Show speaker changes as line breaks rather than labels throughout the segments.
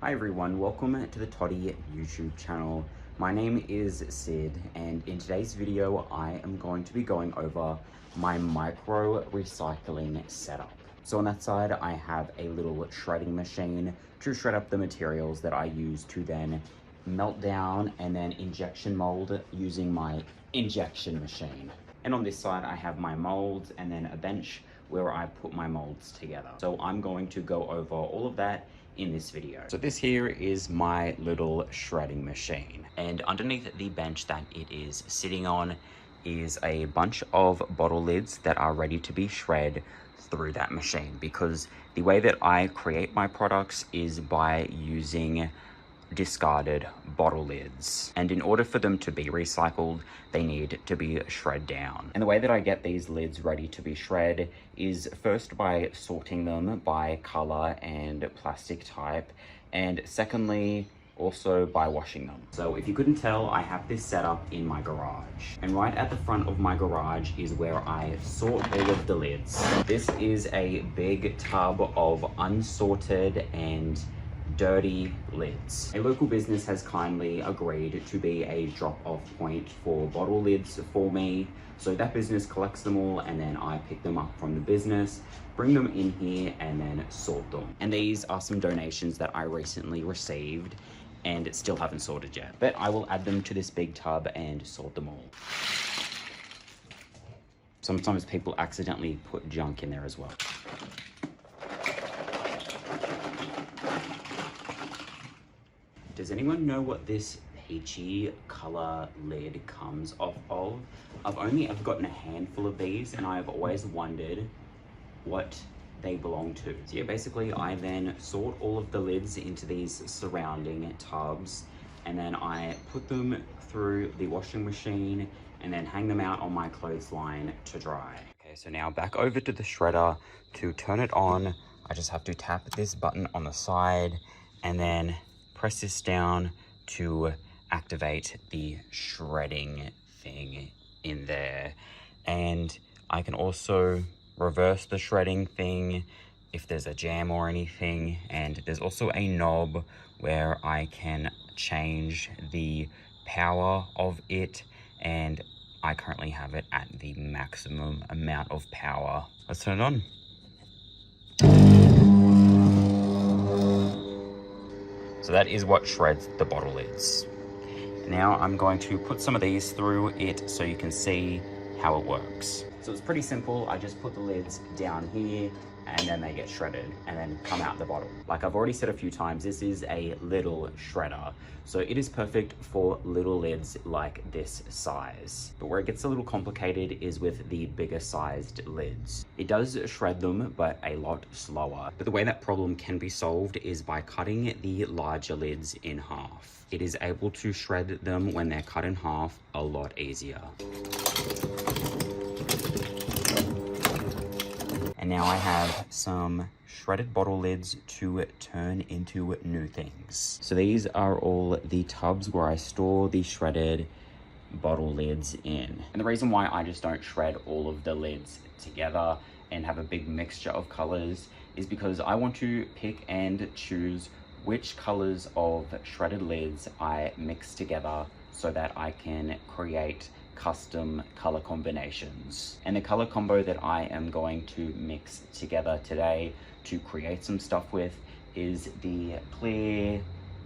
Hi everyone, welcome to the TOTI YouTube channel. My name is Sid, and in today's video I am going to be going over my micro recycling setup. So on that side I have a little shredding machine to shred up the materials that I use to then melt down and then injection mold using my injection machine. And on this side I have my molds and then a bench where I put my molds together. So I'm going to go over all of that in this video. So this here is my little shredding machine, and underneath the bench that it is sitting on is a bunch of bottle lids that are ready to be shred through that machine, because the way that I create my products is by using discarded bottle lids, and in order for them to be recycled they need to be shred down. And the way that I get these lids ready to be shred is first by sorting them by color and plastic type, and secondly also by washing them. So if you couldn't tell, I have this set up in my garage, and right at the front of my garage is where I sort all of the lids. This is a big tub of unsorted and dirty lids. A local business has kindly agreed to be a drop-off point for bottle lids for me. So that business collects them all, and then I pick them up from the business, bring them in here, and then sort them. And these are some donations that I recently received and still haven't sorted yet. But I will add them to this big tub and sort them all. Sometimes people accidentally put junk in there as well. Does anyone know what this peachy color lid comes off of? I've only ever gotten a handful of these, and I've always wondered what they belong to. So yeah, basically I then sort all of the lids into these surrounding tubs, and then I put them through the washing machine and then hang them out on my clothesline to dry. Okay, so now back over to the shredder. To turn it on, I just have to tap this button on the side and then press this down to activate the shredding thing in there. And I can also reverse the shredding thing if there's a jam or anything. And there's also a knob where I can change the power of it, and I currently have it at the maximum amount of power. Let's turn it on. So that is what shreds the bottle lids. Now I'm going to put some of these through it so you can see how it works. So it's pretty simple. I just put the lids down here and then they get shredded and then come out the bottle. Like I've already said a few times, this is a little shredder. So it is perfect for little lids like this size. But where it gets a little complicated is with the bigger sized lids. It does shred them, but a lot slower. But the way that problem can be solved is by cutting the larger lids in half. It is able to shred them when they're cut in half a lot easier. And now I have some shredded bottle lids to turn into new things. So these are all the tubs where I store the shredded bottle lids in. And the reason why I just don't shred all of the lids together and have a big mixture of colors is because I want to pick and choose which colors of shredded lids I mix together so that I can create custom color combinations. And the color combo that I am going to mix together today to create some stuff with is the clear,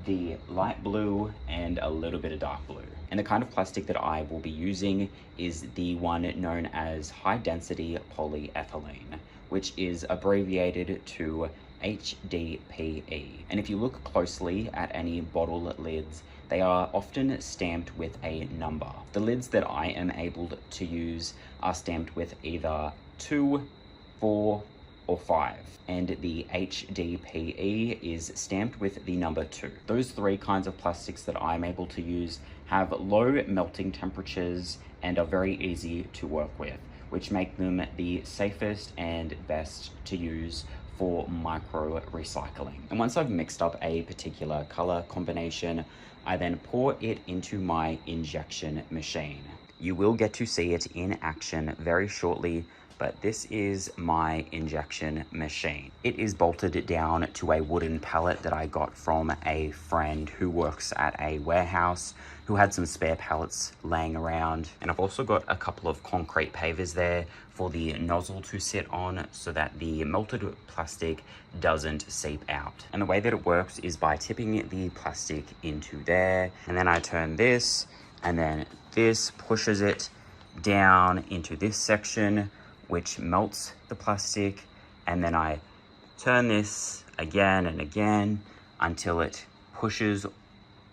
the light blue, and a little bit of dark blue. And the kind of plastic that I will be using is the one known as high density polyethylene, which is abbreviated to HDPE. And if you look closely at any bottle lids, they are often stamped with a number. The lids that I am able to use are stamped with either 2, 4, or 5. And the HDPE is stamped with the number 2. Those three kinds of plastics that I'm able to use have low melting temperatures and are very easy to work with, which make them the safest and best to use for micro recycling. And once I've mixed up a particular color combination, I then pour it into my injection machine. You will get to see it in action very shortly, but this is my injection machine. It is bolted down to a wooden pallet that I got from a friend who works at a warehouse who had some spare pallets laying around. And I've also got a couple of concrete pavers there for the nozzle to sit on so that the melted plastic doesn't seep out. And the way that it works is by tipping the plastic into there, and then I turn this, and then this pushes it down into this section, which melts the plastic, and then I turn this again and again until it pushes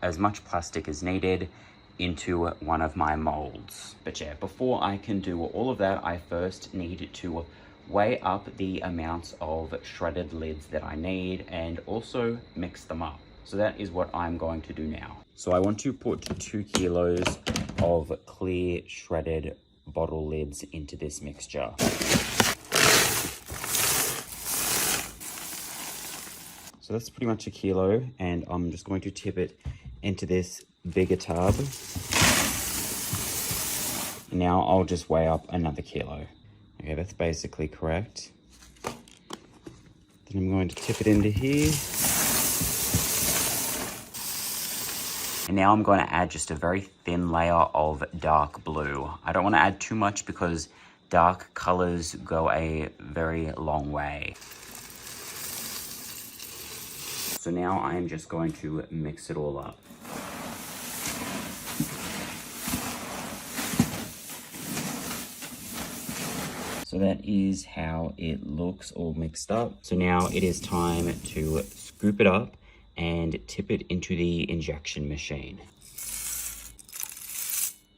as much plastic as needed into one of my molds. But yeah, before I can do all of that, I first need to weigh up the amounts of shredded lids that I need and also mix them up. So that is what I'm going to do now. So I want to put 2 kilos of clear shredded bottle lids into this mixture. So that's pretty much 1 kilo, and I'm just going to tip it into this bigger tub. Now I'll just weigh up another kilo. Okay, that's basically correct. Then I'm going to tip it into here. And now I'm going to add just a very thin layer of dark blue. I don't want to add too much because dark colors go a very long way. So now I'm just going to mix it all up. So that is how it looks all mixed up. So now it is time to scoop it up and tip it into the injection machine.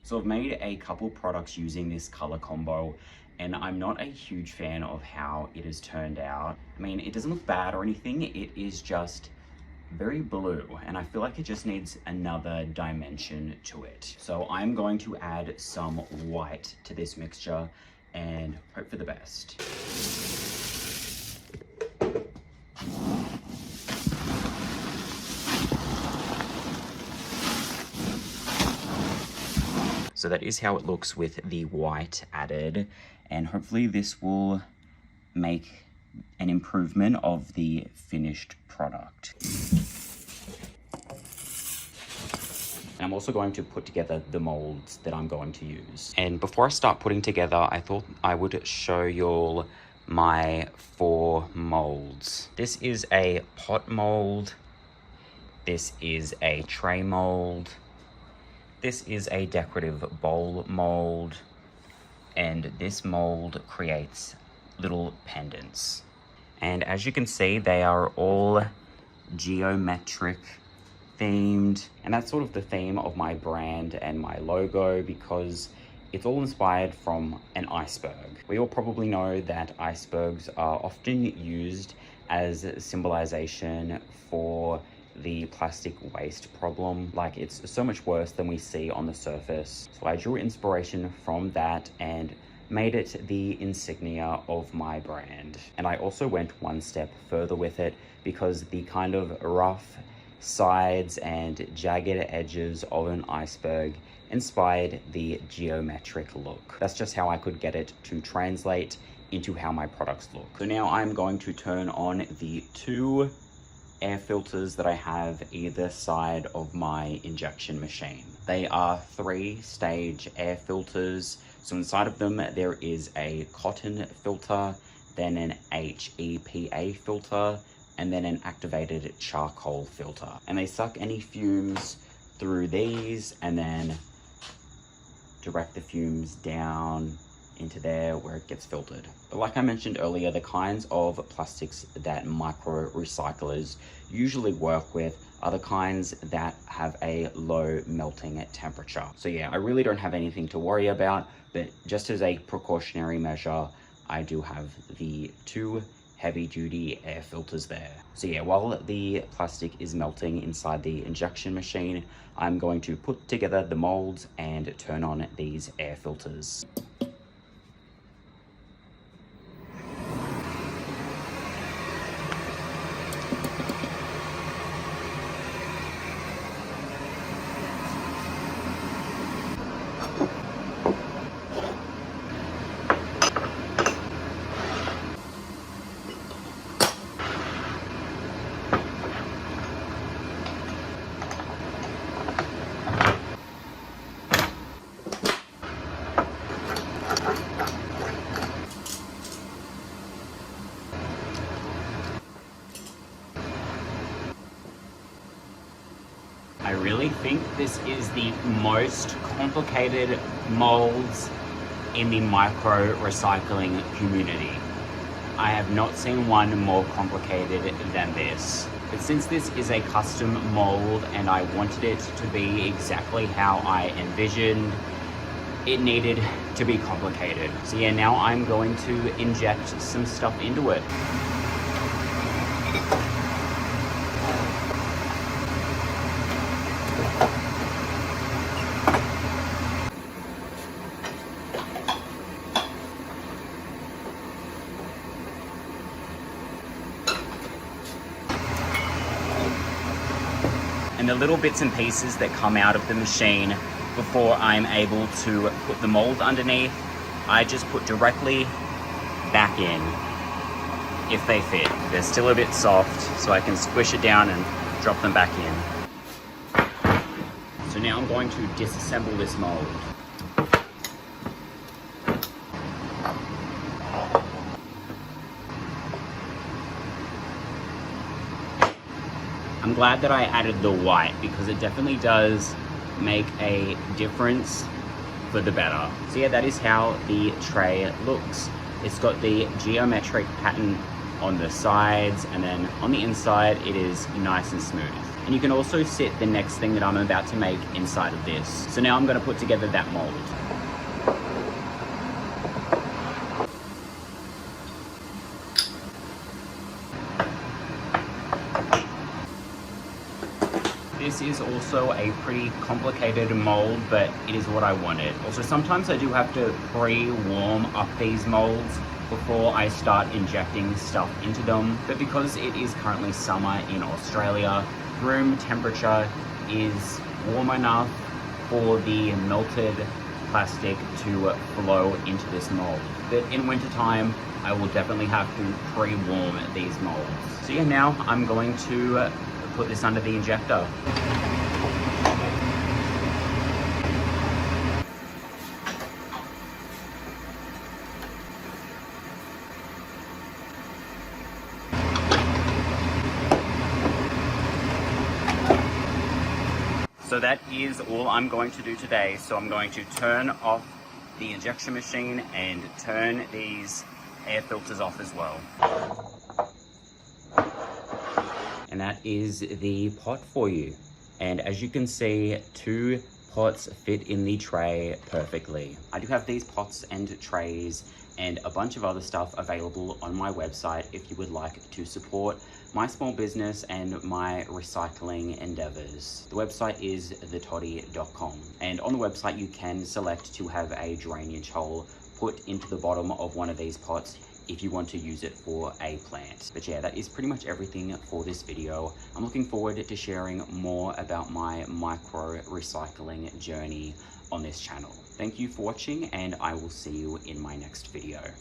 So I've made a couple products using this color combo, and I'm not a huge fan of how it has turned out. I mean, it doesn't look bad or anything, it is just very blue, and I feel like it just needs another dimension to it. So I'm going to add some white to this mixture and hope for the best. So that is how it looks with the white added, and hopefully this will make an improvement of the finished product. And I'm also going to put together the molds that I'm going to use. And before I start putting together, I thought I would show y'all my 4 molds. This is a pot mold. This is a tray mold. This is a decorative bowl mold. And this mold creates little pendants. And as you can see, they are all geometric themed, and that's sort of the theme of my brand and my logo, because it's all inspired from an iceberg. We all probably know that icebergs are often used as symbolization for the plastic waste problem. Like, it's so much worse than we see on the surface. So I drew inspiration from that and made it the insignia of my brand. And I also went one step further with it, because the kind of rough sides and jagged edges of an iceberg inspired the geometric look. That's just how I could get it to translate into how my products look. So now I'm going to turn on the 2 air filters that I have either side of my injection machine. They are 3-stage air filters. So inside of them, there is a cotton filter, then an HEPA filter, and then an activated charcoal filter. And they suck any fumes through these and then direct the fumes down into there where it gets filtered. But like I mentioned earlier, the kinds of plastics that micro recyclers usually work with are the kinds that have a low melting temperature. So yeah, I really don't have anything to worry about, but just as a precautionary measure, I do have the 2 heavy-duty air filters there. So yeah, while the plastic is melting inside the injection machine, I'm going to put together the molds and turn on these air filters. really think this is the most complicated molds in the micro recycling community. I have not seen one more complicated than this. But since this is a custom mold and I wanted it to be exactly how I envisioned, it needed to be complicated. So yeah, now I'm going to inject some stuff into it. And the little bits and pieces that come out of the machine before I'm able to put the mold underneath, I just put directly back in if they fit. They're still a bit soft, so I can squish it down and drop them back in. So now I'm going to disassemble this mold. I'm glad that I added the white because it definitely does make a difference for the better. So yeah, that is how the tray looks. It's got the geometric pattern on the sides, and then on the inside it is nice and smooth. And you can also sit the next thing that I'm about to make inside of this. So now I'm going to put together that mold. This is also a pretty complicated mold, but it is what I wanted. Also, sometimes I do have to pre-warm up these molds before I start injecting stuff into them. But because it is currently summer in Australia, room temperature is warm enough for the melted plastic to flow into this mold. But in wintertime, I will definitely have to pre-warm these molds. So yeah, now I'm going to put this under the injector. So that is all I'm going to do today. So I'm going to turn off the injection machine and turn these air filters off as well. And that is the pot for you. And as you can see, 2 pots fit in the tray perfectly. I do have these pots and trays and a bunch of other stuff available on my website if you would like to support my small business and my recycling endeavors. The website is TOTI.com, and on the website you can select to have a drainage hole put into the bottom of one of these pots if you want to use it for a plant. But yeah, that is pretty much everything for this video. I'm looking forward to sharing more about my micro recycling journey on this channel. Thank you for watching, and I will see you in my next video.